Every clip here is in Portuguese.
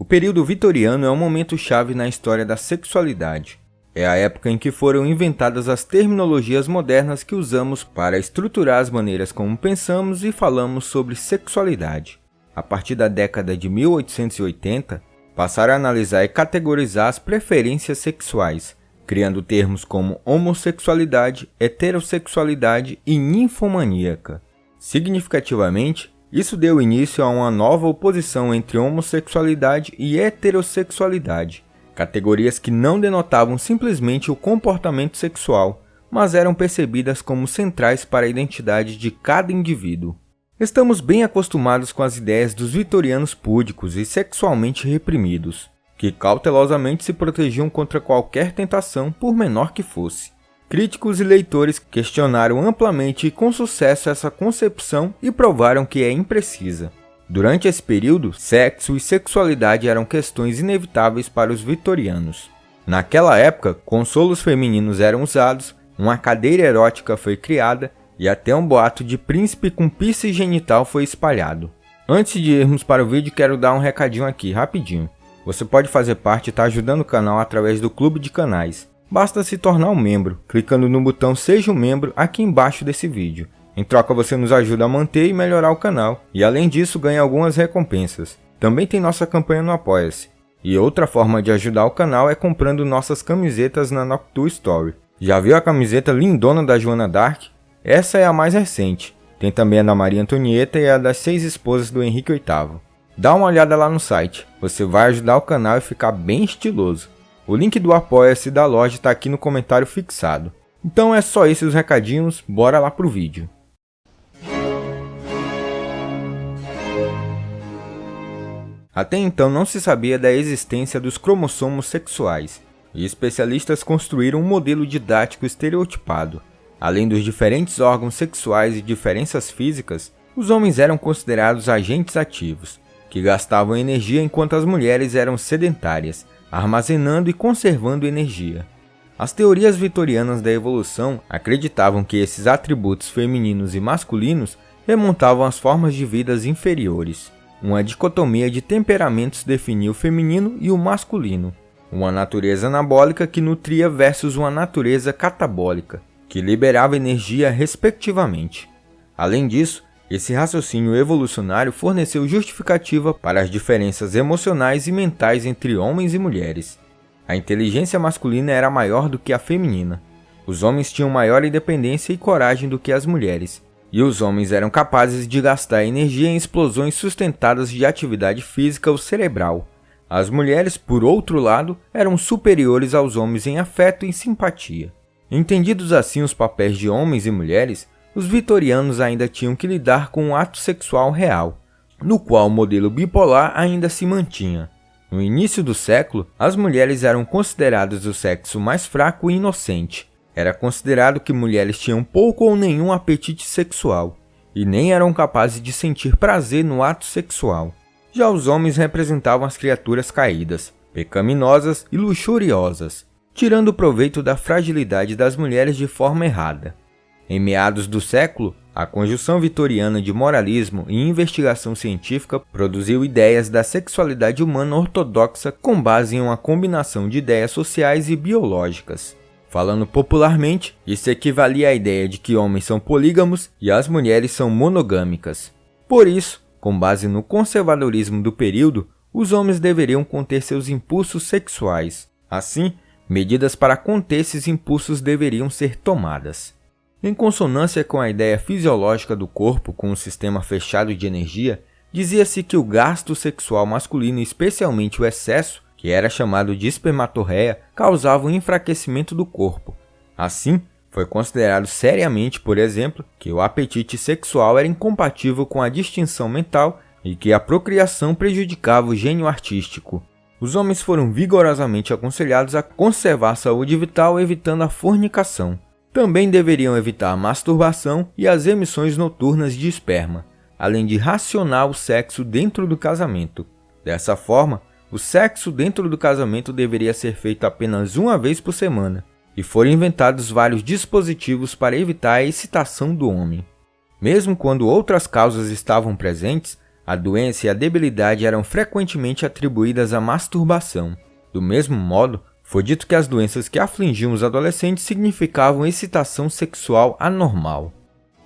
período vitoriano é um momento-chave na história da sexualidade. É a época em que foram inventadas as terminologias modernas que usamos para estruturar as maneiras como pensamos e falamos sobre sexualidade. A partir da década de 1880, passaram a analisar e categorizar as preferências sexuais, criando termos como homossexualidade, heterossexualidade e ninfomaníaca. Significativamente, isso deu início a uma nova oposição entre homossexualidade e heterossexualidade, categorias que não denotavam simplesmente o comportamento sexual, mas eram percebidas como centrais para a identidade de cada indivíduo. Estamos bem acostumados com as ideias dos vitorianos púdicos e sexualmente reprimidos, que cautelosamente se protegiam contra qualquer tentação, por menor que fosse. Críticos e leitores questionaram amplamente e com sucesso essa concepção e provaram que é imprecisa. Durante esse período, sexo e sexualidade eram questões inevitáveis para os vitorianos. Naquela época, consolos femininos eram usados, uma cadeira erótica foi criada e até um boato de príncipe com piercing genital foi espalhado. Antes de irmos para o vídeo, quero dar um recadinho aqui, rapidinho. Você pode fazer parte e estar ajudando o canal através do Clube de Canais. Basta se tornar um membro, clicando no botão Seja um Membro aqui embaixo desse vídeo. Em troca você nos ajuda a manter e melhorar o canal, e além disso ganha algumas recompensas. Também tem nossa campanha no Apoia-se. E outra forma de ajudar o canal é comprando nossas camisetas na Noctu Store. Já viu a camiseta lindona da Joana Dark? Essa é a mais recente. Tem também a da Maria Antonieta e a das 6 esposas do Henrique VIII. Dá uma olhada lá no site, você vai ajudar o canal e ficar bem estiloso. O link do Apoia-se da loja está aqui no comentário fixado. Então é só esses os recadinhos, bora lá pro vídeo. Até então não se sabia da existência dos cromossomos sexuais, e especialistas construíram um modelo didático estereotipado. Além dos diferentes órgãos sexuais e diferenças físicas, os homens eram considerados agentes ativos, que gastavam energia enquanto as mulheres eram sedentárias, armazenando e conservando energia. As teorias vitorianas da evolução acreditavam que esses atributos femininos e masculinos remontavam às formas de vidas inferiores. Uma dicotomia de temperamentos definia o feminino e o masculino. Uma natureza anabólica que nutria versus uma natureza catabólica, que liberava energia respectivamente. Além disso, esse raciocínio evolucionário forneceu justificativa para as diferenças emocionais e mentais entre homens e mulheres. A inteligência masculina era maior do que a feminina. Os homens tinham maior independência e coragem do que as mulheres, e os homens eram capazes de gastar energia em explosões sustentadas de atividade física ou cerebral. As mulheres, por outro lado, eram superiores aos homens em afeto e simpatia. Entendidos assim os papéis de homens e mulheres, os vitorianos ainda tinham que lidar com um ato sexual real, no qual o modelo bipolar ainda se mantinha. No início do século, as mulheres eram consideradas o sexo mais fraco e inocente. Era considerado que mulheres tinham pouco ou nenhum apetite sexual, e nem eram capazes de sentir prazer no ato sexual. Já os homens representavam as criaturas caídas, pecaminosas e luxuriosas, tirando proveito da fragilidade das mulheres de forma errada. Em meados do século, a conjunção vitoriana de moralismo e investigação científica produziu ideias da sexualidade humana ortodoxa com base em uma combinação de ideias sociais e biológicas. Falando popularmente, isso equivalia à ideia de que homens são polígamos e as mulheres são monogâmicas. Por isso, com base no conservadorismo do período, os homens deveriam conter seus impulsos sexuais. Assim, medidas para conter esses impulsos deveriam ser tomadas. Em consonância com a ideia fisiológica do corpo com um sistema fechado de energia, dizia-se que o gasto sexual masculino, especialmente o excesso, que era chamado de espermatorreia, causava um enfraquecimento do corpo. Assim, foi considerado seriamente, por exemplo, que o apetite sexual era incompatível com a distinção mental e que a procriação prejudicava o gênio artístico. Os homens foram vigorosamente aconselhados a conservar a saúde vital evitando a fornicação. Também deveriam evitar a masturbação e as emissões noturnas de esperma, além de racionar o sexo dentro do casamento. Dessa forma, o sexo dentro do casamento deveria ser feito apenas uma vez por semana, e foram inventados vários dispositivos para evitar a excitação do homem. Mesmo quando outras causas estavam presentes, A doença e a debilidade eram frequentemente atribuídas à masturbação. Do mesmo modo, foi dito que as doenças que afligiam os adolescentes significavam excitação sexual anormal.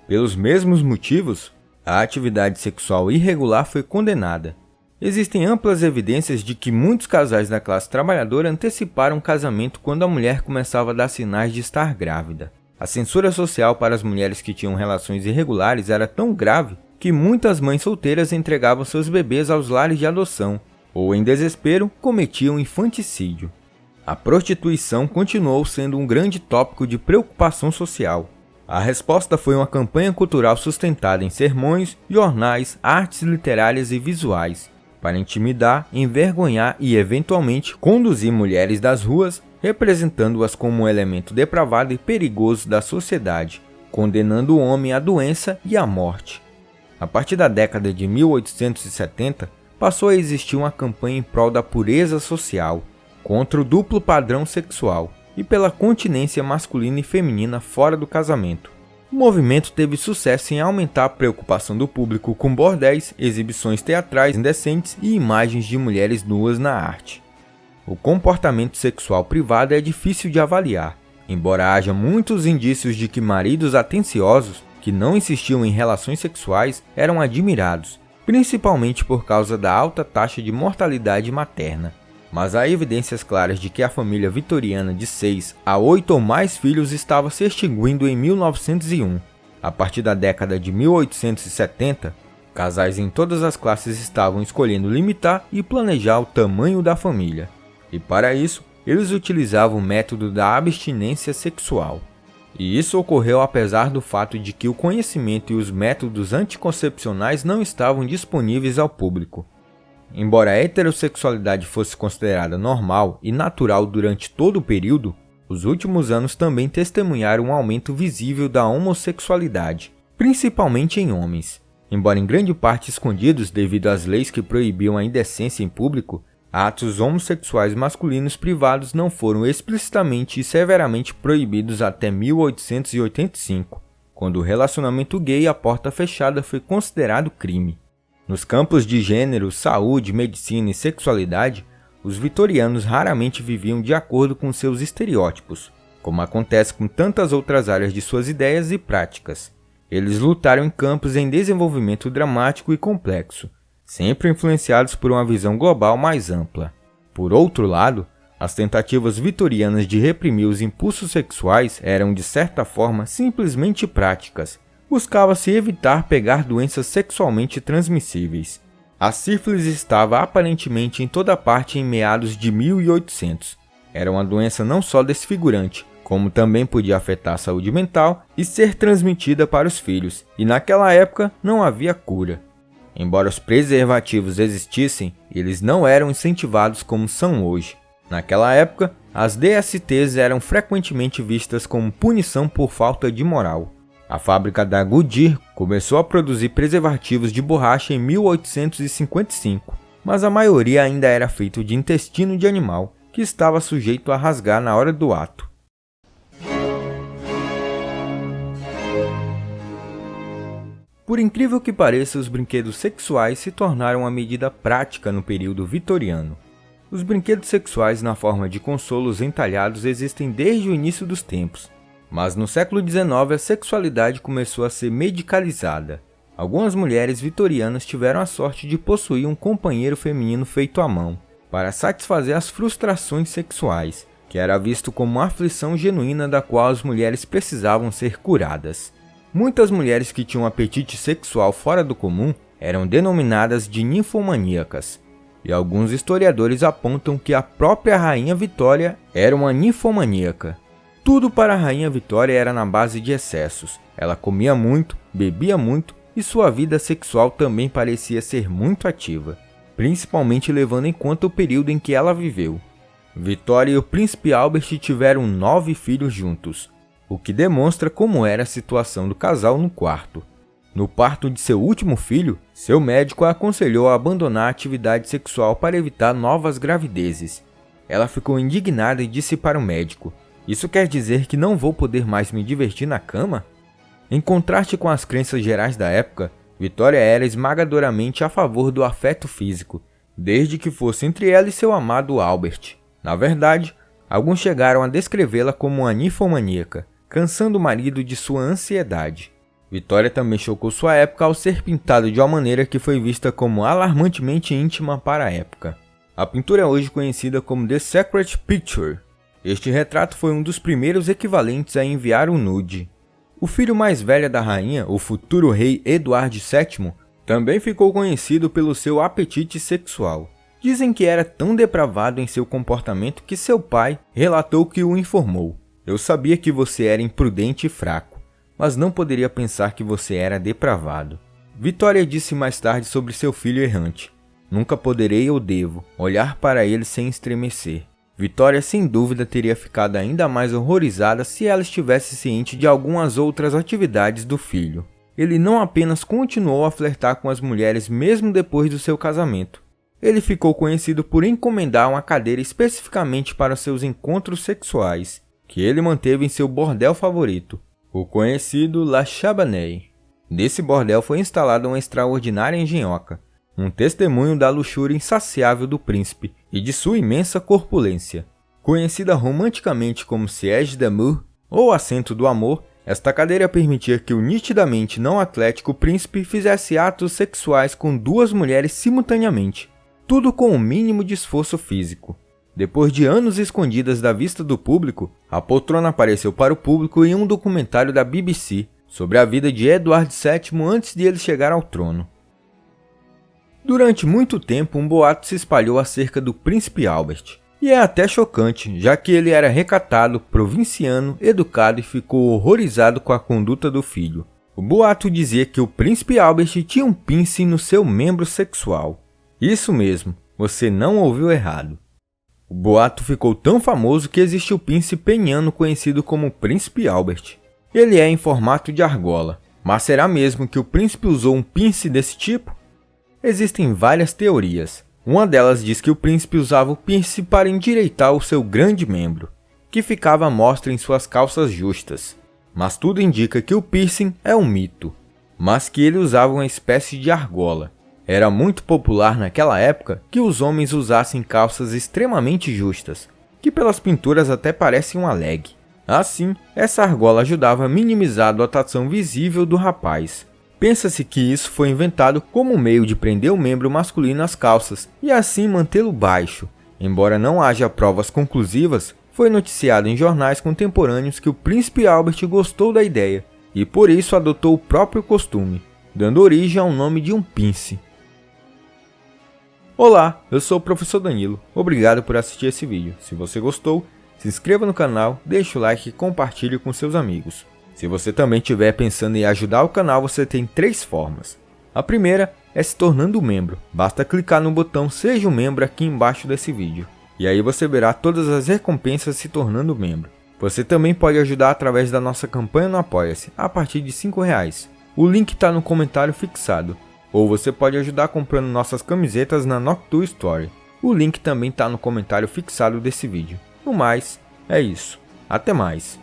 Pelos mesmos motivos, a atividade sexual irregular foi condenada. Existem amplas evidências de que muitos casais da classe trabalhadora anteciparam o casamento quando a mulher começava a dar sinais de estar grávida. A censura social para as mulheres que tinham relações irregulares era tão grave que muitas mães solteiras entregavam seus bebês aos lares de adoção, ou em desespero cometiam infanticídio. A prostituição continuou sendo um grande tópico de preocupação social. A resposta foi uma campanha cultural sustentada em sermões, jornais, artes literárias e visuais, para intimidar, envergonhar e eventualmente conduzir mulheres das ruas, representando-as como um elemento depravado e perigoso da sociedade, condenando o homem à doença e à morte. A partir da década de 1870, passou a existir uma campanha em prol da pureza social, contra o duplo padrão sexual e pela continência masculina e feminina fora do casamento. O movimento teve sucesso em aumentar a preocupação do público com bordéis, exibições teatrais indecentes e imagens de mulheres nuas na arte. O comportamento sexual privado é difícil de avaliar, embora haja muitos indícios de que maridos atenciosos, que não insistiam em relações sexuais, eram admirados, principalmente por causa da alta taxa de mortalidade materna. Mas há evidências claras de que a família vitoriana de 6 a 8 ou mais filhos estava se extinguindo em 1901. A partir da década de 1870, casais em todas as classes estavam escolhendo limitar e planejar o tamanho da família. E para isso, eles utilizavam o método da abstinência sexual. E isso ocorreu apesar do fato de que o conhecimento e os métodos anticoncepcionais não estavam disponíveis ao público. Embora a heterossexualidade fosse considerada normal e natural durante todo o período, os últimos anos também testemunharam um aumento visível da homossexualidade, principalmente em homens. Embora em grande parte escondidos devido às leis que proibiam a indecência em público, atos homossexuais masculinos privados não foram explicitamente e severamente proibidos até 1885, quando o relacionamento gay à porta fechada foi considerado crime. Nos campos de gênero, saúde, medicina e sexualidade, os vitorianos raramente viviam de acordo com seus estereótipos, como acontece com tantas outras áreas de suas ideias e práticas. Eles lutaram em campos em desenvolvimento dramático e complexo, sempre influenciados por uma visão global mais ampla. Por outro lado, as tentativas vitorianas de reprimir os impulsos sexuais eram, de certa forma, simplesmente práticas. Buscava-se evitar pegar doenças sexualmente transmissíveis. A sífilis estava aparentemente em toda parte em meados de 1800. Era uma doença não só desfigurante, como também podia afetar a saúde mental e ser transmitida para os filhos, e naquela época não havia cura. Embora os preservativos existissem, eles não eram incentivados como são hoje. Naquela época, as DSTs eram frequentemente vistas como punição por falta de moral. A fábrica da Goodyear começou a produzir preservativos de borracha em 1855, mas a maioria ainda era feito de intestino de animal, que estava sujeito a rasgar na hora do ato. Por incrível que pareça, os brinquedos sexuais se tornaram uma medida prática no período vitoriano. Os brinquedos sexuais na forma de consolos entalhados existem desde o início dos tempos. Mas no século XIX a sexualidade começou a ser medicalizada. Algumas mulheres vitorianas tiveram a sorte de possuir um companheiro feminino feito à mão, para satisfazer as frustrações sexuais, que era visto como uma aflição genuína da qual as mulheres precisavam ser curadas. Muitas mulheres que tinham um apetite sexual fora do comum eram denominadas de ninfomaníacas, e alguns historiadores apontam que a própria Rainha Vitória era uma ninfomaníaca. Tudo para a Rainha Vitória era na base de excessos. Ela comia muito, bebia muito e sua vida sexual também parecia ser muito ativa, principalmente levando em conta o período em que ela viveu. Vitória e o príncipe Albert tiveram 9 filhos juntos, o que demonstra como era a situação do casal no quarto. No parto de seu último filho, seu médico a aconselhou a abandonar a atividade sexual para evitar novas gravidezes. Ela ficou indignada e disse para o médico: "Isso quer dizer que não vou poder mais me divertir na cama?" Em contraste com as crenças gerais da época, Vitória era esmagadoramente a favor do afeto físico, desde que fosse entre ela e seu amado Albert. Na verdade, alguns chegaram a descrevê-la como uma ninfomaníaca, cansando o marido de sua ansiedade. Vitória também chocou sua época ao ser pintado de uma maneira que foi vista como alarmantemente íntima para a época. A pintura é hoje conhecida como The Secret Picture. Este retrato foi um dos primeiros equivalentes a enviar um nude. O filho mais velho da rainha, o futuro rei Eduardo VII, também ficou conhecido pelo seu apetite sexual. Dizem que era tão depravado em seu comportamento que seu pai relatou que o informou: "Eu sabia que você era imprudente e fraco, mas não poderia pensar que você era depravado." Vitória disse mais tarde sobre seu filho errante: "Nunca poderei ou devo olhar para ele sem estremecer." Vitória sem dúvida teria ficado ainda mais horrorizada se ela estivesse ciente de algumas outras atividades do filho. Ele não apenas continuou a flertar com as mulheres mesmo depois do seu casamento. Ele ficou conhecido por encomendar uma cadeira especificamente para seus encontros sexuais, que ele manteve em seu bordel favorito, o conhecido La Chabanais. Nesse bordel foi instalada uma extraordinária engenhoca, um testemunho da luxúria insaciável do príncipe e de sua imensa corpulência. Conhecida romanticamente como siège d'amour, ou assento do amor, esta cadeira permitia que o nitidamente não atlético príncipe fizesse atos sexuais com duas mulheres simultaneamente, tudo com o mínimo de esforço físico. Depois de anos escondidas da vista do público, a poltrona apareceu para o público em um documentário da BBC sobre a vida de Eduardo VII antes de ele chegar ao trono. Durante muito tempo, um boato se espalhou acerca do príncipe Albert. E é até chocante, já que ele era recatado, provinciano, educado e ficou horrorizado com a conduta do filho. O boato dizia que o príncipe Albert tinha um piercing no seu membro sexual. Isso mesmo, você não ouviu errado. O boato ficou tão famoso que existe o piercing peniano conhecido como Príncipe Albert. Ele é em formato de argola, mas será mesmo que o príncipe usou um piercing desse tipo? Existem várias teorias. Uma delas diz que o príncipe usava o piercing para endireitar o seu grande membro, que ficava à mostra em suas calças justas. Mas tudo indica que o piercing é um mito, mas que ele usava uma espécie de argola. Era muito popular naquela época que os homens usassem calças extremamente justas, que pelas pinturas até parecem uma leg. Assim, essa argola ajudava a minimizar a dotação visível do rapaz. Pensa-se que isso foi inventado como um meio de prender o membro masculino às calças e assim mantê-lo baixo. Embora não haja provas conclusivas, foi noticiado em jornais contemporâneos que o príncipe Albert gostou da ideia e por isso adotou o próprio costume, dando origem ao nome de um piercing. Olá, eu sou o professor Danilo. Obrigado por assistir esse vídeo. Se você gostou, se inscreva no canal, deixe o like e compartilhe com seus amigos. Se você também estiver pensando em ajudar o canal, você tem 3 formas. A primeira é se tornando membro. Basta clicar no botão Seja um Membro aqui embaixo desse vídeo. E aí você verá todas as recompensas se tornando membro. Você também pode ajudar através da nossa campanha no Apoia-se, a partir de R$5. O link está no comentário fixado. Ou você pode ajudar comprando nossas camisetas na Noctu Story. O link também está no comentário fixado desse vídeo. No mais, é isso. Até mais.